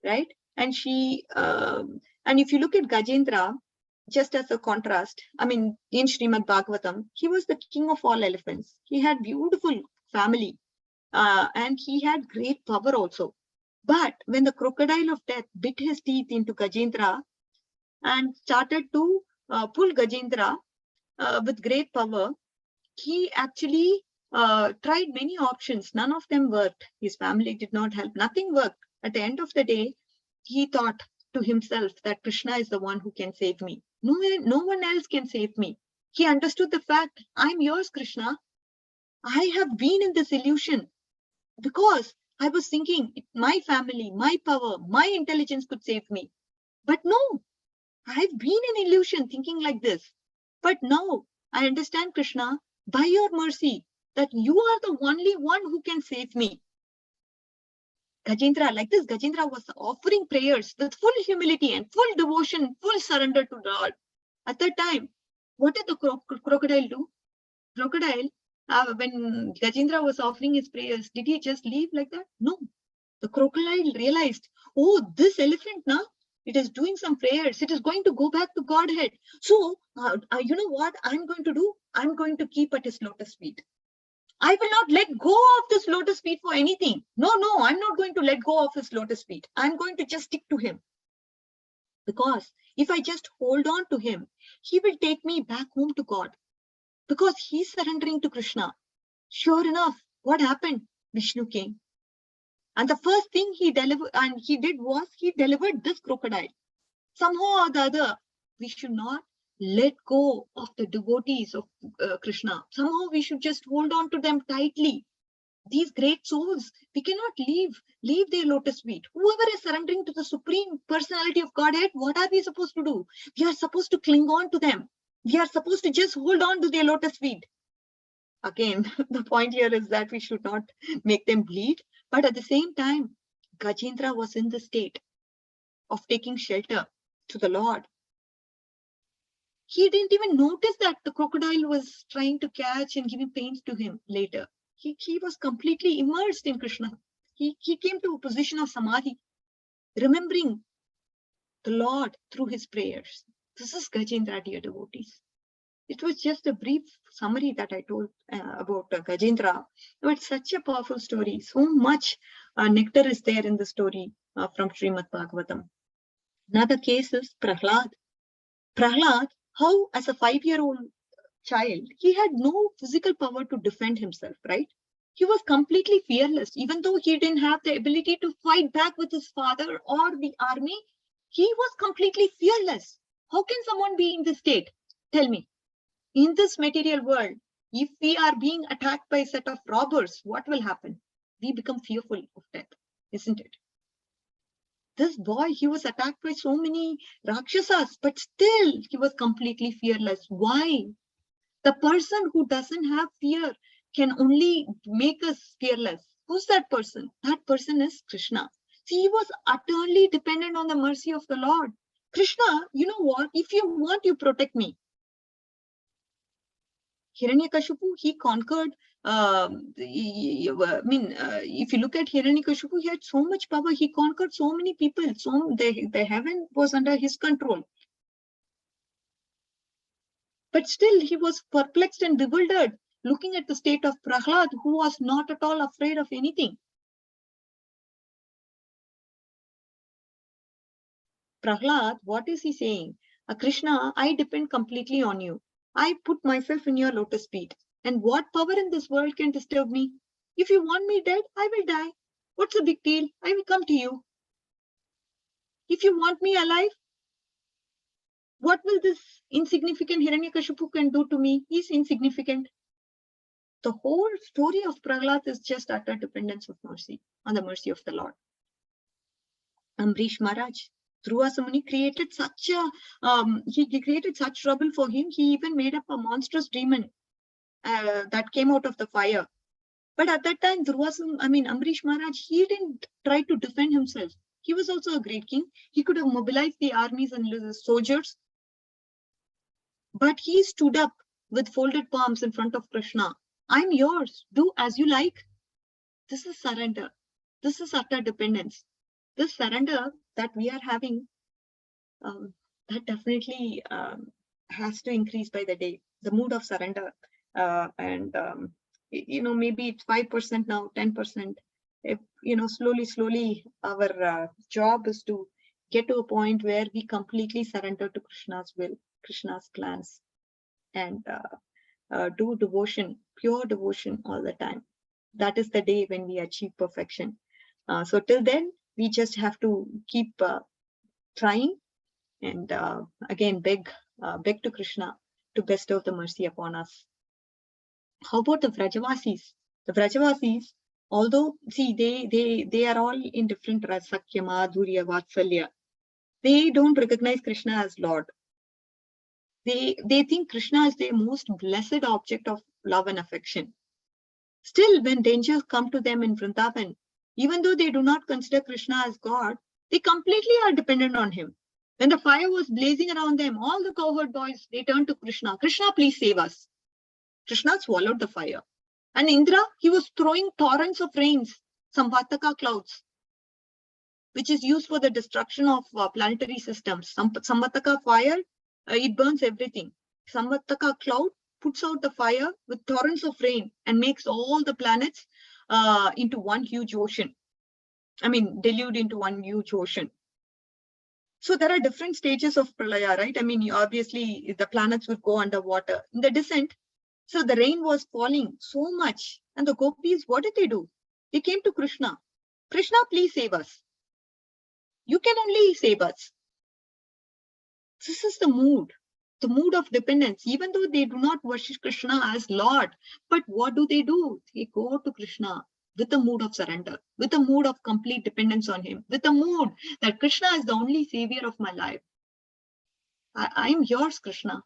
right? And and if you look at Gajendra, just as a contrast, in Srimad Bhagavatam, he was the king of all elephants. He had beautiful family and he had great power also. But when the crocodile of death bit his teeth into Gajendra and started to pull Gajendra with great power, he actually tried many options. None of them worked. His family did not help. Nothing worked. At the end of the day, he thought to himself that Krishna is the one who can save me. No one else can save me. He understood the fact, I'm yours, Krishna. I have been in this illusion because I was thinking my family, my power, my intelligence could save me. But no, I've been in illusion thinking like this. But now I understand, Krishna, by your mercy, that you are the only one who can save me. Gajendra, like this, Gajendra was offering prayers with full humility and full devotion, full surrender to God. At that time, what did the crocodile do? Crocodile, when Gajendra was offering his prayers, did he just leave like that? No. The crocodile realized, oh, this elephant now, it is doing some prayers. It is going to go back to Godhead. So, you know what I'm going to do? I'm going to keep at his lotus feet. I will not let go of this lotus feet for anything. No, I'm not going to let go of his lotus feet. I'm going to just stick to him. Because if I just hold on to him, he will take me back home to God. Because he's surrendering to Krishna. Sure enough, what happened? Vishnu came. And the first thing he did was he delivered this crocodile. Somehow or the other, we should not let go of the devotees of Krishna. Somehow we should just hold on to them tightly. These great souls, we cannot leave their lotus feet. Whoever is surrendering to the Supreme Personality of Godhead, what are we supposed to do? We are supposed to cling on to them. We are supposed to just hold on to their lotus feet. Again, the point here is that we should not make them bleed. But at the same time, Gajendra was in the state of taking shelter to the Lord. He didn't even notice that the crocodile was trying to catch and giving pains to him later. He was completely immersed in Krishna. He came to a position of samadhi, remembering the Lord through his prayers. This is Gajendra, dear devotees. It was just a brief summary that I told about Gajendra. But it's such a powerful story. So much nectar is there in the story from Srimad Bhagavatam. Another case is Prahlad. Prahlad, how as a 5-year-old child, he had no physical power to defend himself, right? He was completely fearless. Even though he didn't have the ability to fight back with his father or the army, he was completely fearless. How can someone be in this state? Tell me. In this material world, if we are being attacked by a set of robbers, what will happen? We become fearful of death, isn't it? This boy, he was attacked by so many Rakshasas, but still he was completely fearless. Why? The person who doesn't have fear can only make us fearless. Who's that person? That person is Krishna. See, he was utterly dependent on the mercy of the Lord. Krishna, you know what? If you want, you protect me. Hiranyakashipu, he conquered. If you look at Hiranyakashipu, he had so much power. He conquered so many people. So the heaven was under his control. But still, he was perplexed and bewildered, looking at the state of Prahlad, who was not at all afraid of anything. Prahlad, what is he saying? Krishna, I depend completely on you. I put myself in your lotus feet. And what power in this world can disturb me? If you want me dead, I will die. What's the big deal? I will come to you. If you want me alive, what will this insignificant Hiranyakashipu can do to me? He's insignificant. The whole story of Prahlad is just utter dependence of mercy, on the mercy of the Lord. Ambrish Maharaj, Durvasa Muni created such he created such trouble for him. He even made up a monstrous demon that came out of the fire. But at that time, Ambrish Maharaj, he didn't try to defend himself. He was also a great king. He could have mobilized the armies and the soldiers. But he stood up with folded palms in front of Krishna. I'm yours. Do as you like. This is surrender. This is utter dependence. This surrender that we are having, that definitely has to increase by the day. The mood of surrender. Maybe it's 5% now, 10%. If, slowly, our job is to get to a point where we completely surrender to Krishna's will, Krishna's plans, and do devotion, pure devotion all the time. That is the day when we achieve perfection. So till then, we just have to keep trying and again beg to Krishna to bestow the mercy upon us. How about the Vrajavasis? The Vrajavasis, although see they are all in different Rasakya, Madhurya, Vatsalya, they don't recognize Krishna as Lord. They think Krishna is their most blessed object of love and affection. Still, when dangers come to them in Vrindavan, even though they do not consider Krishna as God, they completely are dependent on him. When the fire was blazing around them, all the cowherd boys, they turned to Krishna. Krishna, please save us. Krishna swallowed the fire. And Indra, he was throwing torrents of rains, Samvataka clouds, which is used for the destruction of planetary systems. Samvataka fire, it burns everything. Samvataka cloud puts out the fire with torrents of rain and makes all the planets into one huge ocean. Delude into one huge ocean. So there are different stages of pralaya, right? Obviously the planets will go underwater. In the descent, so the rain was falling so much. And the gopis, what did they do? They came to Krishna. Krishna, please save us. You can only save us. This is the mood of dependence, even though they do not worship Krishna as Lord. But what do? They go to Krishna with a mood of surrender, with a mood of complete dependence on him, with a mood that Krishna is the only savior of my life. I am yours, Krishna.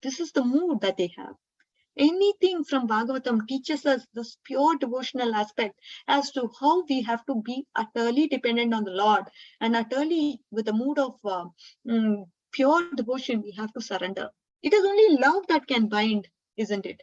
This is the mood that they have. Anything from Bhagavatam teaches us this pure devotional aspect as to how we have to be utterly dependent on the Lord, and utterly with a mood of pure devotion, we have to surrender. It is only love that can bind, isn't it?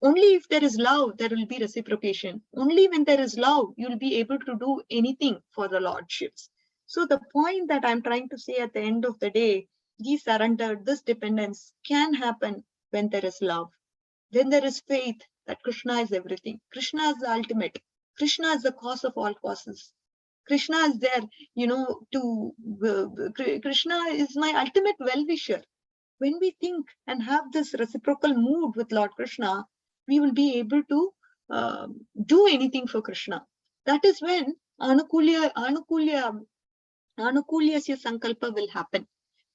Only if there is love, there will be reciprocation. Only when there is love, you will be able to do anything for the Lordships. So the point that I'm trying to say at the end of the day, this surrender, this dependence can happen when there is love. Then there is faith that Krishna is everything. Krishna is the ultimate. Krishna is the cause of all causes. Krishna is there, Krishna is my ultimate well-wisher. when we think and have this reciprocal mood with Lord Krishna, we will be able to do anything for Krishna. That is when Anukulyasya Sankalpa will happen.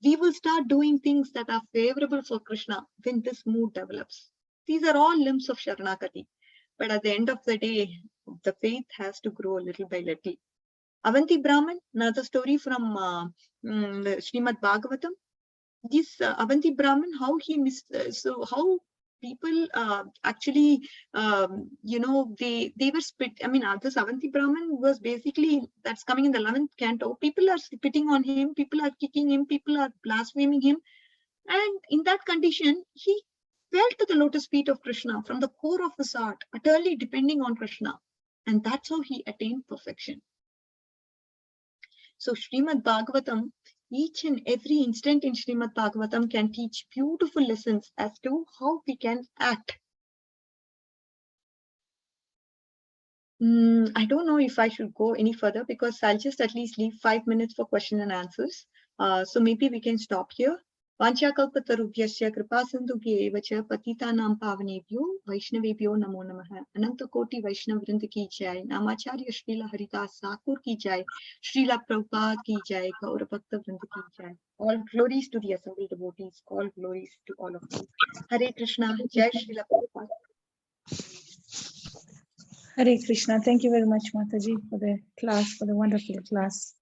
We will start doing things that are favorable for Krishna when this mood develops. These are all limbs of Sharanagati. But at the end of the day, the faith has to grow little by little. Avanti Brahman, another story from the Srimad Bhagavatam. This Avanti Brahman, how he how people actually, they were spit. I mean, this Avanti Brahman was basically, that's coming in the 11th canto. People are spitting on him, people are kicking him, people are blaspheming him. And in that condition, he fell to the lotus feet of Krishna from the core of his heart, utterly depending on Krishna. And that's how he attained perfection. So Srimad Bhagavatam, each and every instant in Srimad Bhagavatam can teach beautiful lessons as to how we can act. I don't know if I should go any further because I'll just at least leave 5 minutes for question and answers. So maybe we can stop here. Vanchakalpatarubhyasya kripasindubhya evacha patitanam pavanebhyo Vaishnavebhyo namo namaha. Anantakoti Vaishnav Vrinda ki jai. Namacharya Srila Haridas Thakur ki jai. Srila Prabhupada ki jai. Gaura Bhakta Vrinda ki jai. All glories to the assembled devotees. All glories to all of you. Hare Krishna. Jai Srila Prabhupada. Hare Krishna. Thank you very much, Mataji, for the class, for the wonderful class,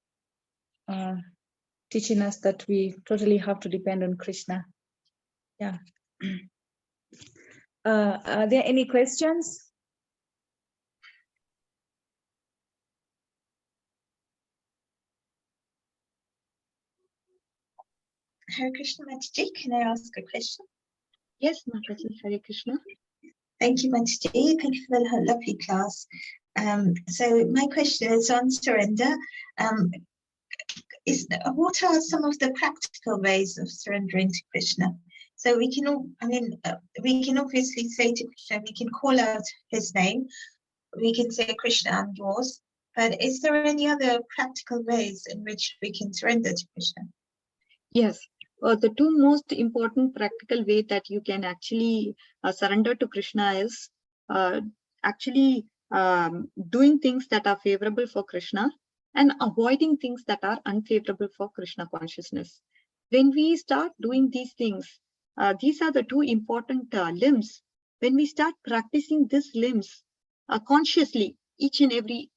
teaching us that we totally have to depend on Krishna. Yeah. Are there any questions? Hare Krishna, Mataji, can I ask a question? Yes, Mataji. Hare Krishna. Thank you, Mataji. Thank you for the lovely class. So my question is on surrender. What are some of the practical ways of surrendering to Krishna? So we can, we can obviously say to Krishna, we can call out his name. We can say, Krishna, I'm yours. But is there any other practical ways in which we can surrender to Krishna? Yes. The two most important practical way that you can actually surrender to Krishna is actually doing things that are favorable for Krishna and avoiding things that are unfavorable for Krishna consciousness. When we start doing these things, these are the two important limbs. When we start practicing these limbs consciously, each and every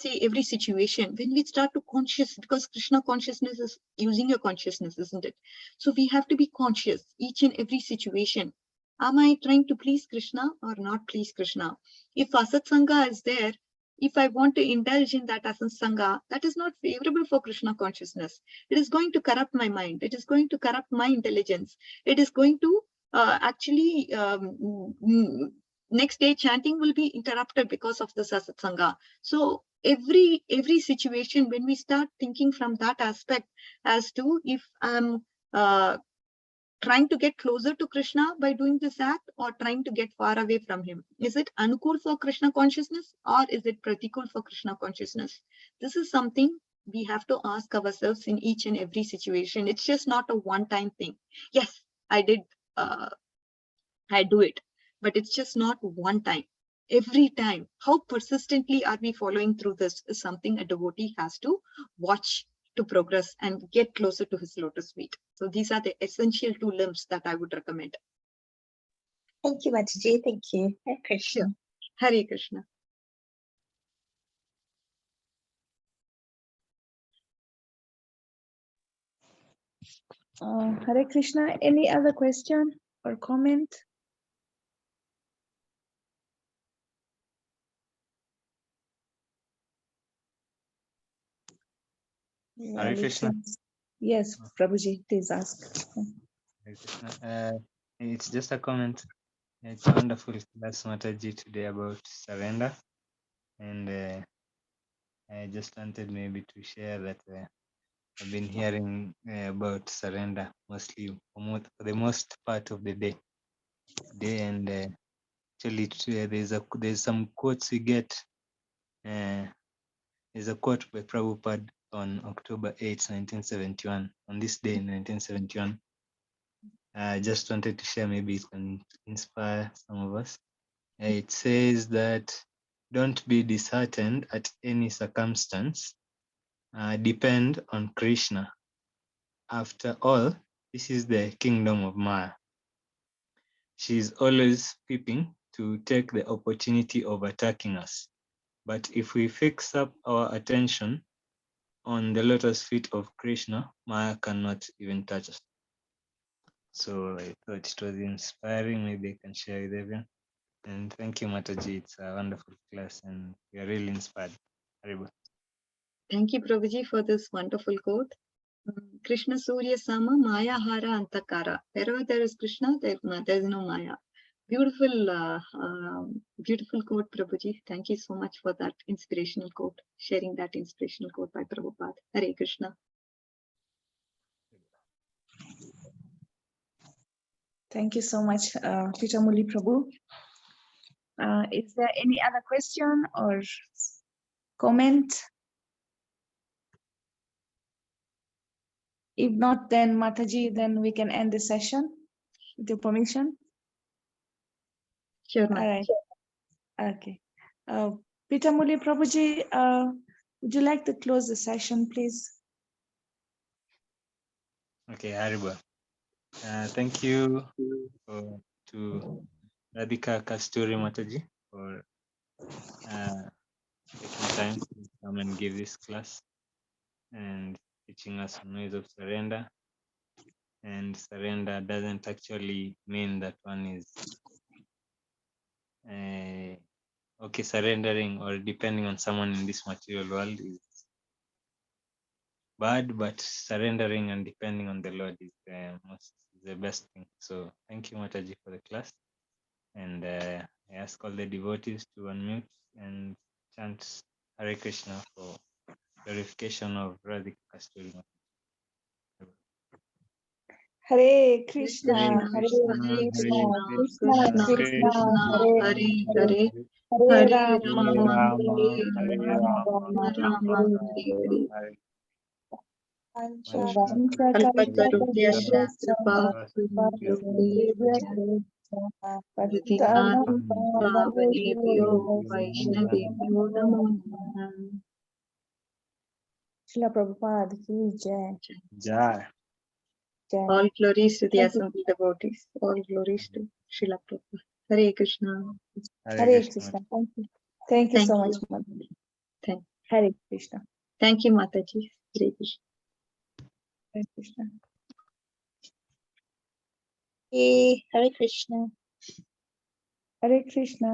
every situation, when we start to conscious, because Krishna consciousness is using your consciousness, isn't it? So we have to be conscious each and every situation. Am I trying to please Krishna or not please Krishna? If Asat Sangha is there, if I want to indulge in that Asat Sangha, that is not favorable for Krishna consciousness. It is going to corrupt my mind. It is going to corrupt my intelligence. It is going to next day chanting will be interrupted because of the Asat Sangha. So every situation, when we start thinking from that aspect as to if I'm trying to get closer to Krishna by doing this act or trying to get far away from him, is it anukul for Krishna consciousness or is it pratikul for Krishna consciousness? This is something we have to ask ourselves in each and every situation. It's just not a one-time thing. Yes, I do it, but it's just not one time. Every time, how persistently are we following through this is something a devotee has to watch to progress and get closer to his lotus feet. So these are the essential two limbs that I would recommend. Thank you, Mataji. Thank you. Hare Krishna. Hare Krishna. Hare Krishna. Any other question or comment? Hare Krishna. Yes, Prabhuji, please ask. Hare Krishna. It's just a comment. It's a wonderful class, Mataji, today about surrender. And I just wanted maybe to share that I've been hearing about surrender mostly for the most part of the day. And actually, there's some quotes we get. There's a quote by Prabhupada on October 8, 1971, on this day in 1971. I just wanted to share, maybe it can inspire some of us. It says that don't be disheartened at any circumstance. Depend on Krishna. After all, this is the kingdom of Maya. She is always peeping to take the opportunity of attacking us. But if we fix up our attention on the lotus feet of Krishna, Maya cannot even touch us. So I thought it was inspiring. Maybe I can share with everyone. And thank you, Mataji. It's a wonderful class and we are really inspired. Haribo. Thank you, Prabhuji, for this wonderful quote. Krishna Surya Sama Maya Hara Antakara. Wherever there is Krishna, there is no Maya. Beautiful, beautiful quote, Prabhuji. Thank you so much for that inspirational quote, sharing that inspirational quote by Prabhupada. Hare Krishna. Thank you so much, Pitamuli Prabhu. Is there any other question or comment? If not, then Mataji, then we can end the session with your permission. Sure, All right. Okay. Pitamuli Prabhuji, would you like to close the session, please? Okay, Haribo. Thank you to Radhika, Kasturi, Mataji for taking time to come and give this class and teaching us on ways of surrender. And surrender doesn't actually mean that one is okay, surrendering or depending on someone in this material world is bad, but surrendering and depending on the Lord is the best thing. So thank you, Mataji, for the class. And I ask all the devotees to unmute and chant Hare Krishna for glorification of Radhika Kasturi. Hare Krishna, Krishna, Hare Hare Krishna, Krishna, Krishna Krishna Krishna, Krishna, Hare Hare Hare, Hare, Hare Hare Rama, Rama, Hare Hare Rama, Rama, Rama Rama Rama, Hare Hare. Vancha Patitanam Pavanebhyo Vaishnavebhyo Namo Namah. Srila Prabhupada ki jai. Jai. Jai. All glories to the Thank you. assembled devotees. All glories to Srila Prabhupada. Hare Krishna. Hare Krishna. Thank you. Thank you Thank so you. much, Mataji. Thank- Hare Krishna. Thank you, Mataji. Hare Krishna. Hare Krishna. Hare Krishna. Hare Krishna.